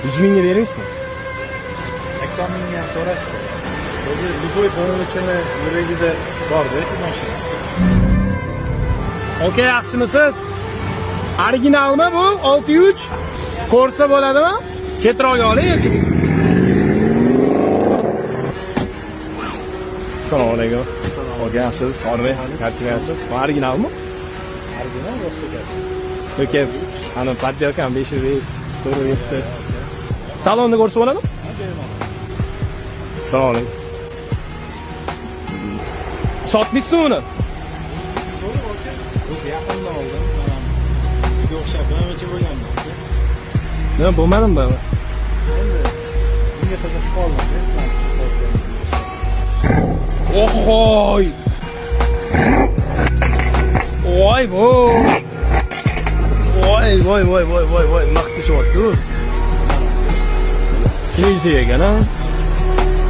100 mingga beraysizmi? 80 mingga ham so'rashdi. O'zi любой boyvachchani yuragida bor-da shu mashina. Aka, yaxshimisiz? Originalmi bu? 63 Corsa bo'ladimi? Chetroqga oling yoki. Assalomu alaykum. Aka, yaxshimisiz? Sormay, qanchaysiz? Bu originalmi? Original o'xshagan. Yoki ana poddelkam 505 407. Salonni ko'rsa bo'ladimi? Assalomu alaykum. Sotmishsiz uni? O'zi yaqinda oldim. Sizga o'xshab boyvachcha bo'lganman. Nima bo'lmadimi bu? Endi bunga qiziqib qoldim. Ohoy! Voy bu. Voy, maqtishyapti. Slijda ekan, ha?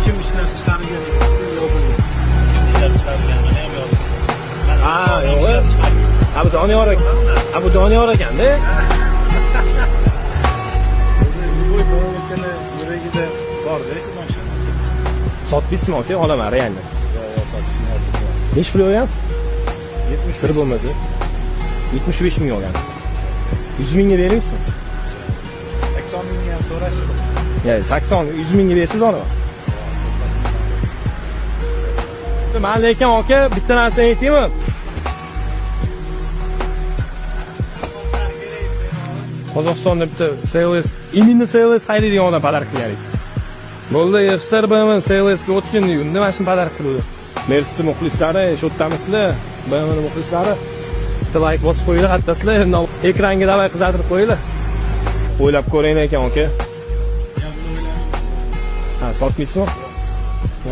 Kim ishlab chiqargan? Ishlab chiqargan mana ham yo'q. Ha, yo'q. Abu Doniyor ekan. Abu Doniyor ekan-da. O'zi любой boyvachchani yuragida bor-da shu mashina. Sotmishsizmi aka? Olaman, realni. Yo, sotishni oldim. Nechi pul olgansiz? 70 Sir bo'lmasa. 75 ming olgansiz. 100 mingga beraysizmi? 80 mingga ham so'rashdi. Ya 80, 100 mingga bersiz olaman. Men lekin aka, bitta narsa aytaymi? Qozog'istonda bitta CLS, imенно CLS haydaydigan odam pодарок qilgan. Bo'ldi, yaxshilar bilan CLS ga o'tgan, nima mashina pодарок qildi. Mercedes muxlislari, shu yerdamasizlar? BMW muxlislari bitta like bosib qo'yinglar, hattasizlar, ekranga davay qizartirib qo'yinglar. O'ylab ko'ring ekan aka. Ha, sotmaysizmi?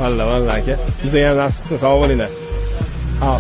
Valla aka. Bizga ham nasib qilsin, sog' bo'linglar. Ha.